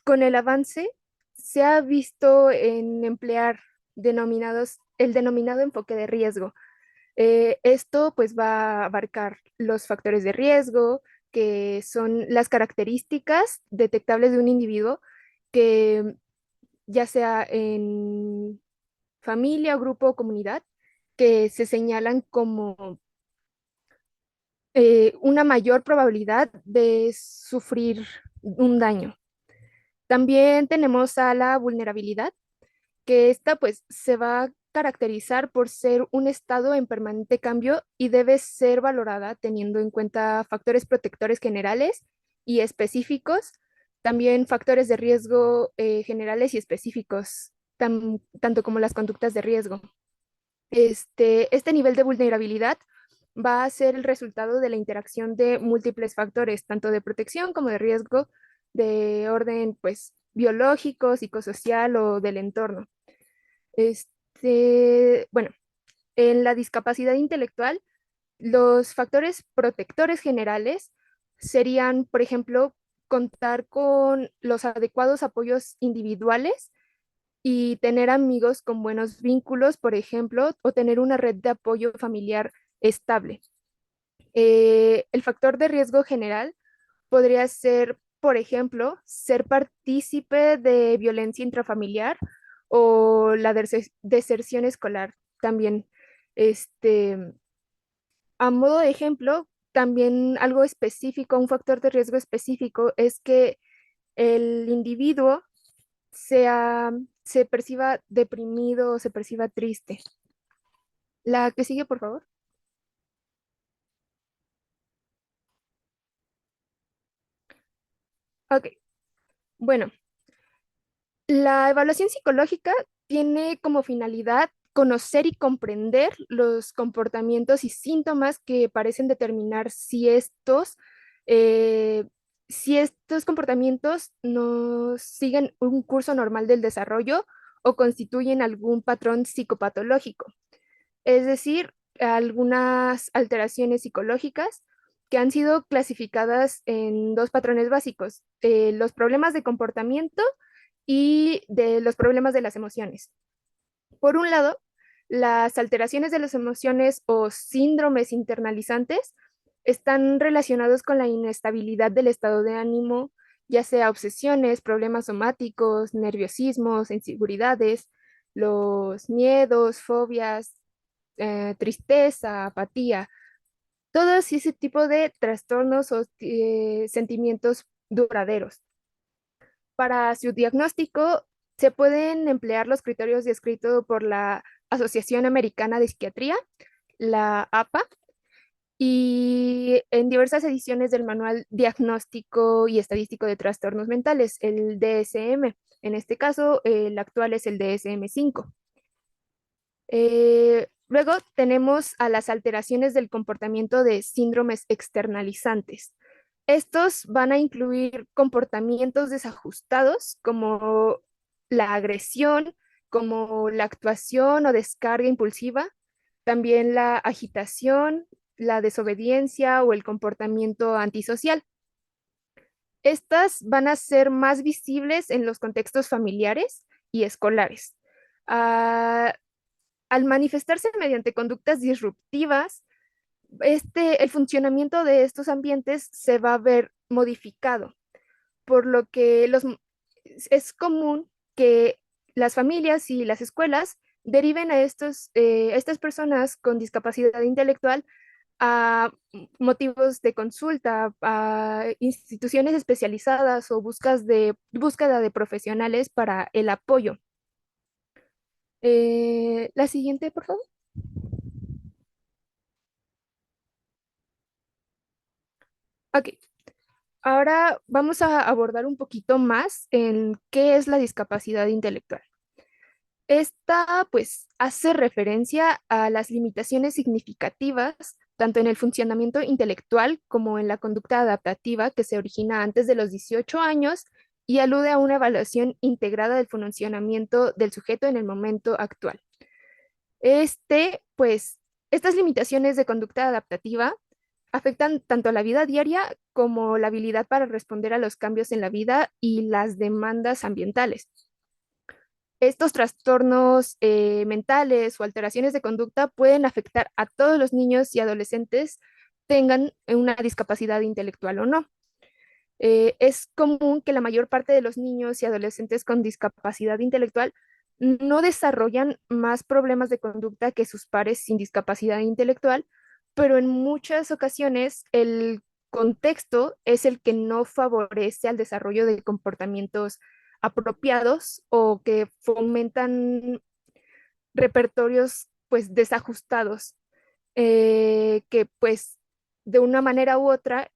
con el avance se ha visto en emplear el denominado enfoque de riesgo. Esto pues va a abarcar los factores de riesgo, que son las características detectables de un individuo que ya sea en familia, grupo o comunidad, que se señalan como una mayor probabilidad de sufrir un daño. También tenemos a la vulnerabilidad, que esta pues se va a caracterizar por ser un estado en permanente cambio y debe ser valorada teniendo en cuenta factores protectores generales y específicos, también factores de riesgo generales y específicos, tanto como las conductas de riesgo. Este nivel de vulnerabilidad va a ser el resultado de la interacción de múltiples factores, tanto de protección como de riesgo de orden pues biológico, psicosocial o del entorno. Bueno, en la discapacidad intelectual, los factores protectores generales serían, por ejemplo, contar con los adecuados apoyos individuales y tener amigos con buenos vínculos, por ejemplo, o tener una red de apoyo familiar estable. El factor de riesgo general podría ser, por ejemplo, ser partícipe de violencia intrafamiliar o la deserción escolar también. Este, a modo de ejemplo, también algo específico, un factor de riesgo específico, es que el individuo se perciba deprimido o se perciba triste. La que sigue, por favor. Ok, bueno, la evaluación psicológica tiene como finalidad conocer y comprender los comportamientos y síntomas que parecen determinar eh, si estos comportamientos no siguen un curso normal del desarrollo o constituyen algún patrón psicopatológico, es decir, algunas alteraciones psicológicas que han sido clasificadas en dos patrones básicos, los problemas de comportamiento y de los problemas de las emociones. Por un lado, las alteraciones de las emociones o síndromes internalizantes están relacionados con la inestabilidad del estado de ánimo, ya sea obsesiones, problemas somáticos, nerviosismos, inseguridades, los miedos, fobias, tristeza, apatía, todos ese tipo de trastornos o sentimientos duraderos. Para su diagnóstico se pueden emplear los criterios descritos por la Asociación Americana de Psiquiatría, la APA, y en diversas ediciones del Manual Diagnóstico y Estadístico de Trastornos Mentales, el DSM. En este caso, el actual es el DSM-5. Luego tenemos a las alteraciones del comportamiento de síndromes externalizantes. Estos van a incluir comportamientos desajustados como la agresión, como la actuación o descarga impulsiva, también la agitación, la desobediencia o el comportamiento antisocial. Estas van a ser más visibles en los contextos familiares y escolares. Ah, al manifestarse mediante conductas disruptivas, el funcionamiento de estos ambientes se va a ver modificado, por lo que es común que las familias y las escuelas deriven a estas personas con discapacidad intelectual a motivos de consulta, a instituciones especializadas o búsqueda de profesionales para el apoyo. La siguiente, por favor. Ok, ahora vamos a abordar un poquito más en qué es la discapacidad intelectual. Esta, pues, hace referencia a las limitaciones significativas, tanto en el funcionamiento intelectual como en la conducta adaptativa que se origina antes de los 18 años y alude a una evaluación integrada del funcionamiento del sujeto en el momento actual. Pues, estas limitaciones de conducta adaptativa afectan tanto la vida diaria como la habilidad para responder a los cambios en la vida y las demandas ambientales. Estos trastornos mentales o alteraciones de conducta pueden afectar a todos los niños y adolescentes, tengan una discapacidad intelectual o no. Es común que la mayor parte de los niños y adolescentes con discapacidad intelectual no desarrollan más problemas de conducta que sus pares sin discapacidad intelectual, pero en muchas ocasiones el contexto es el que no favorece al desarrollo de comportamientos apropiados o que fomentan repertorios pues desajustados, que pues de una manera u otra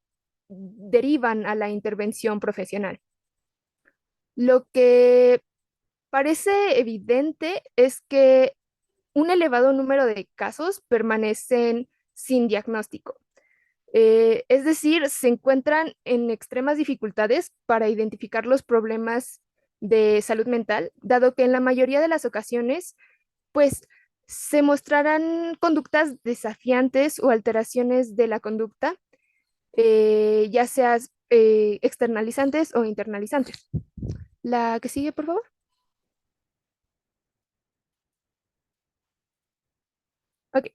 derivan a la intervención profesional. Lo que parece evidente es que un elevado número de casos permanecen sin diagnóstico. Es decir, se encuentran en extremas dificultades para identificar los problemas de salud mental, dado que en la mayoría de las ocasiones, pues, se mostrarán conductas desafiantes o alteraciones de la conducta, ya sean externalizantes o internalizantes. La que sigue, por favor. Ok.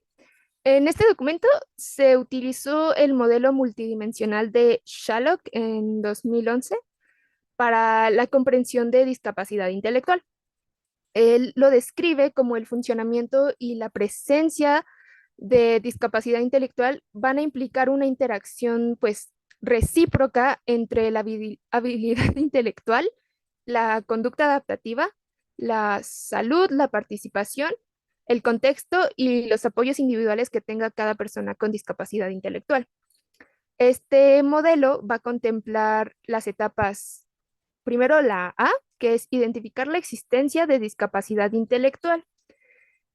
En este documento se utilizó el modelo multidimensional de Shallock en 2011 para la comprensión de discapacidad intelectual. Él lo describe como el funcionamiento y la presencia de discapacidad intelectual van a implicar una interacción pues recíproca entre la habilidad intelectual, la conducta adaptativa, la salud, la participación, el contexto y los apoyos individuales que tenga cada persona con discapacidad intelectual. Este modelo va a contemplar las etapas, primero la A, que es identificar la existencia de discapacidad intelectual.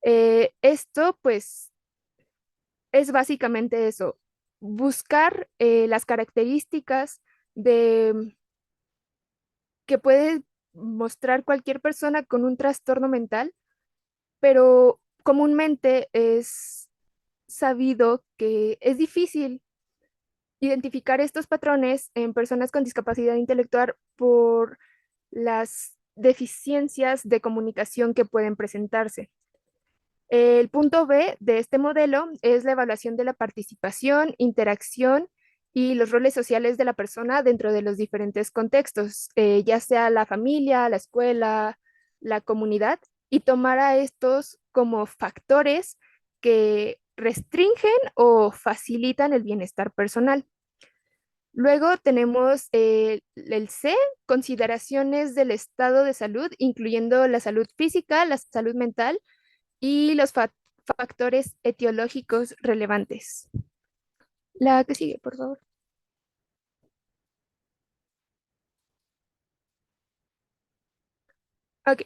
Esto pues es básicamente eso, buscar las características de que puede mostrar cualquier persona con un trastorno mental, pero comúnmente es sabido que es difícil identificar estos patrones en personas con discapacidad intelectual por las deficiencias de comunicación que pueden presentarse. El punto B de este modelo es la evaluación de la participación, interacción y los roles sociales de la persona dentro de los diferentes contextos, ya sea la familia, la escuela, la comunidad, y tomar a estos como factores que restringen o facilitan el bienestar personal. Luego tenemos el C, consideraciones del estado de salud, incluyendo la salud física, la salud mental y los factores etiológicos relevantes. La que sigue, por favor. Ok.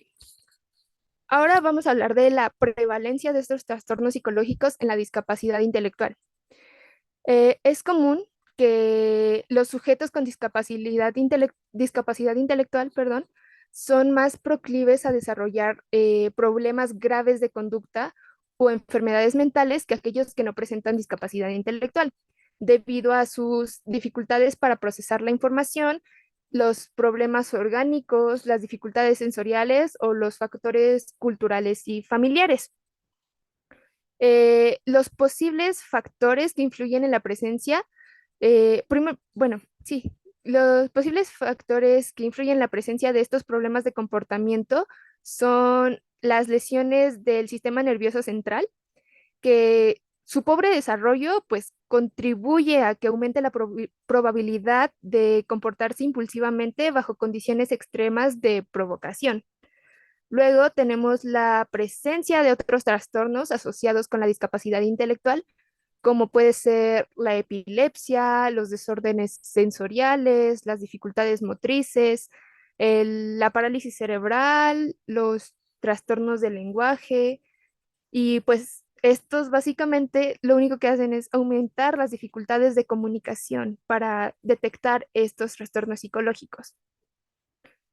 Ahora vamos a hablar de la prevalencia de estos trastornos psicológicos en la discapacidad intelectual. Es común que los sujetos con discapacidad intelectual, perdón, son más proclives a desarrollar problemas graves de conducta o enfermedades mentales que aquellos que no presentan discapacidad intelectual, debido a sus dificultades para procesar la información, los problemas orgánicos, las dificultades sensoriales o los factores culturales y familiares. Los posibles factores que influyen en la presencia, bueno, sí, los posibles factores que influyen en la presencia de estos problemas de comportamiento son las lesiones del sistema nervioso central, que su pobre desarrollo pues contribuye a que aumente la probabilidad de comportarse impulsivamente bajo condiciones extremas de provocación. Luego tenemos la presencia de otros trastornos asociados con la discapacidad intelectual, como puede ser la epilepsia, los desórdenes sensoriales, las dificultades motrices, la parálisis cerebral, los trastornos del lenguaje, y pues estos básicamente lo único que hacen es aumentar las dificultades de comunicación para detectar estos trastornos psicológicos.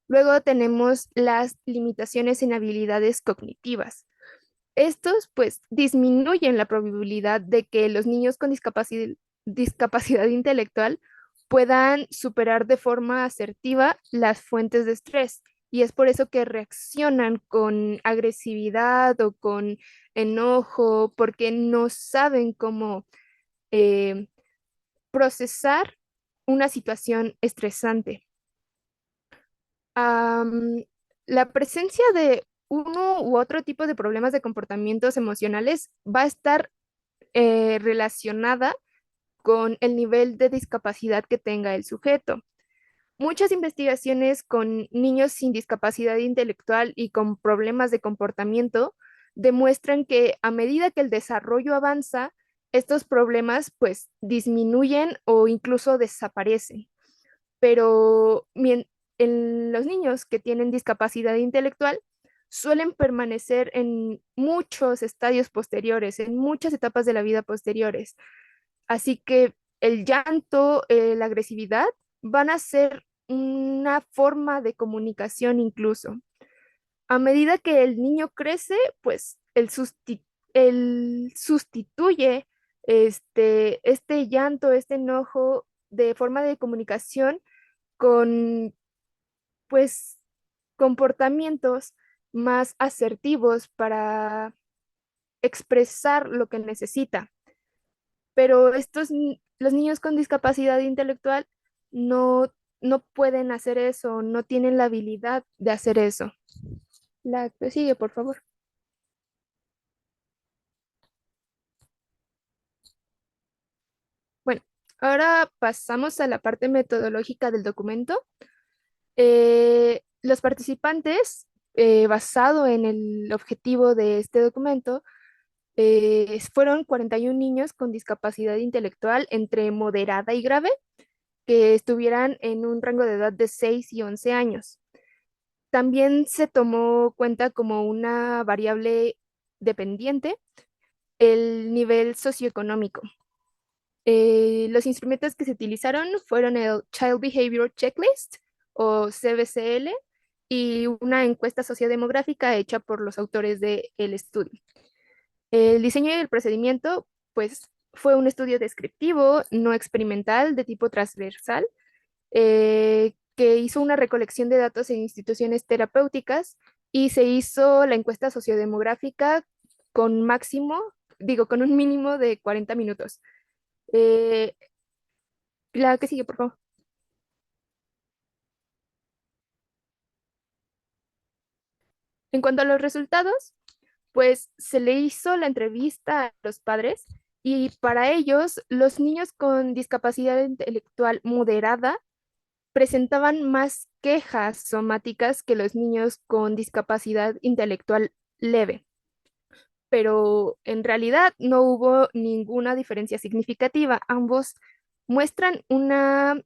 Luego tenemos las limitaciones en habilidades cognitivas. Estos pues disminuyen la probabilidad de que los niños con discapacidad intelectual puedan superar de forma asertiva las fuentes de estrés. Y es por eso que reaccionan con agresividad o con enojo, porque no saben cómo eh, procesar una situación estresante. Am, la presencia de uno u otro tipo de problemas de comportamientos emocionales va a estar relacionada con el nivel de discapacidad que tenga el sujeto. Muchas investigaciones con niños sin discapacidad intelectual y con problemas de comportamiento demuestran que a medida que el desarrollo avanza, estos problemas pues disminuyen o incluso desaparecen. Pero en los niños que tienen discapacidad intelectual suelen permanecer en muchos estadios posteriores, en muchas etapas de la vida posteriores. Así que el llanto, la agresividad van a ser una forma de comunicación incluso. A medida que el niño crece, pues él sustituye este llanto, este enojo de forma de comunicación con pues comportamientos más asertivos para expresar lo que necesita. Pero los niños con discapacidad intelectual no, no pueden hacer eso, no tienen la habilidad de hacer eso. La que sigue, por favor. Ahora pasamos a la parte metodológica del documento. Los participantes, basado en el objetivo de este documento, fueron 41 niños con discapacidad intelectual entre moderada y grave que estuvieran en un rango de edad de 6 y 11 años. También se tomó cuenta como una variable dependiente el nivel socioeconómico. Los instrumentos que se utilizaron fueron el Child Behavior Checklist o CBCL y una encuesta sociodemográfica hecha por los autores del estudio. El diseño y el procedimiento, pues, fue un estudio descriptivo, no experimental, de tipo transversal, que hizo una recolección de datos en instituciones terapéuticas y se hizo la encuesta sociodemográfica con con un mínimo de 40 minutos. Eh, la que sigue, por favor. En cuanto a los resultados, pues se le hizo la entrevista a los padres y para ellos los niños con discapacidad intelectual moderada presentaban más quejas somáticas que los niños con discapacidad intelectual leve, pero en realidad no hubo ninguna diferencia significativa. Ambos muestran una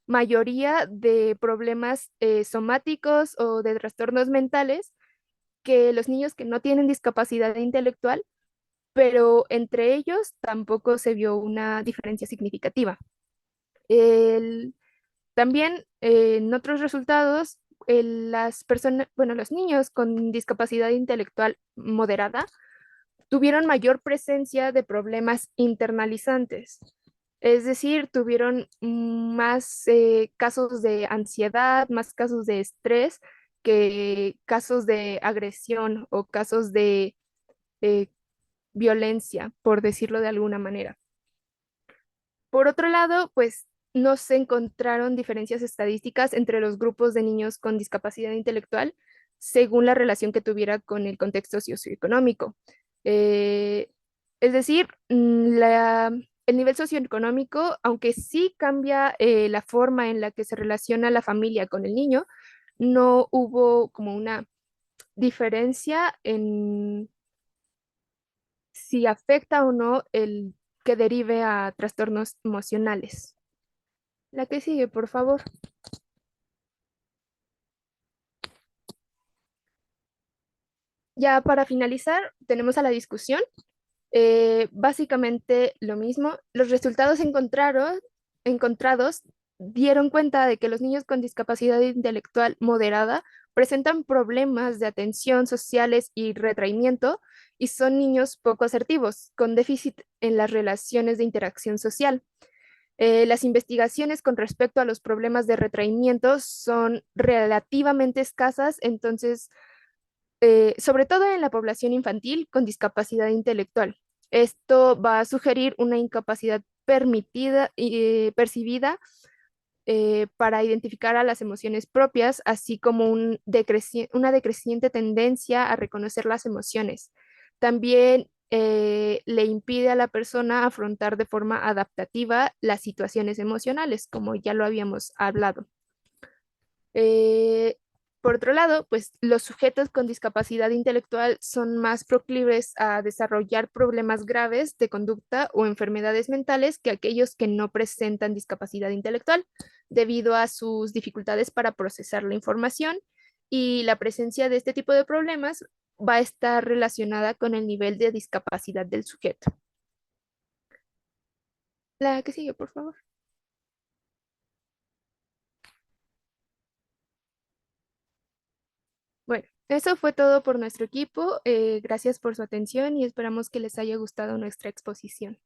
mayoría de problemas somáticos o de trastornos mentales que los niños que no tienen discapacidad intelectual, pero entre ellos tampoco se vio una diferencia significativa. El- También en otros resultados, las personas, bueno, los niños con discapacidad intelectual moderada tuvieron mayor presencia de problemas internalizantes. Es decir, tuvieron más casos de ansiedad, más casos de estrés que casos de agresión o casos de eh, violencia, por decirlo de alguna manera. Por otro lado, pues no se encontraron diferencias estadísticas entre los grupos de niños con discapacidad intelectual según la relación que tuviera con el contexto socioeconómico. Eh, es decir, el nivel socioeconómico, aunque sí cambia la forma en la que se relaciona la familia con el niño, no hubo como una diferencia en si afecta o no el que derive a trastornos emocionales. La que sigue, por favor. Ya para finalizar, tenemos a la discusión. Básicamente lo mismo. Los resultados encontrados dieron cuenta de que los niños con discapacidad intelectual moderada presentan problemas de atención sociales y retraimiento y son niños poco asertivos, con déficit en las relaciones de interacción social. Las investigaciones con respecto a los problemas de retraimiento son relativamente escasas, entonces, sobre todo en la población infantil con discapacidad intelectual. Esto va a sugerir una incapacidad permitida y percibida para identificar a las emociones propias, así como una decreciente tendencia a reconocer las emociones. También le impide a la persona afrontar de forma adaptativa las situaciones emocionales, como ya lo habíamos hablado. Eh, por otro lado, pues los sujetos con discapacidad intelectual son más proclives a desarrollar problemas graves de conducta o enfermedades mentales que aquellos que no presentan discapacidad intelectual, debido a sus dificultades para procesar la información y la presencia de este tipo de problemas va a estar relacionada con el nivel de discapacidad del sujeto. La que sigue, por favor. Bueno, eso fue todo por nuestro equipo. Gracias por su atención y esperamos que les haya gustado nuestra exposición.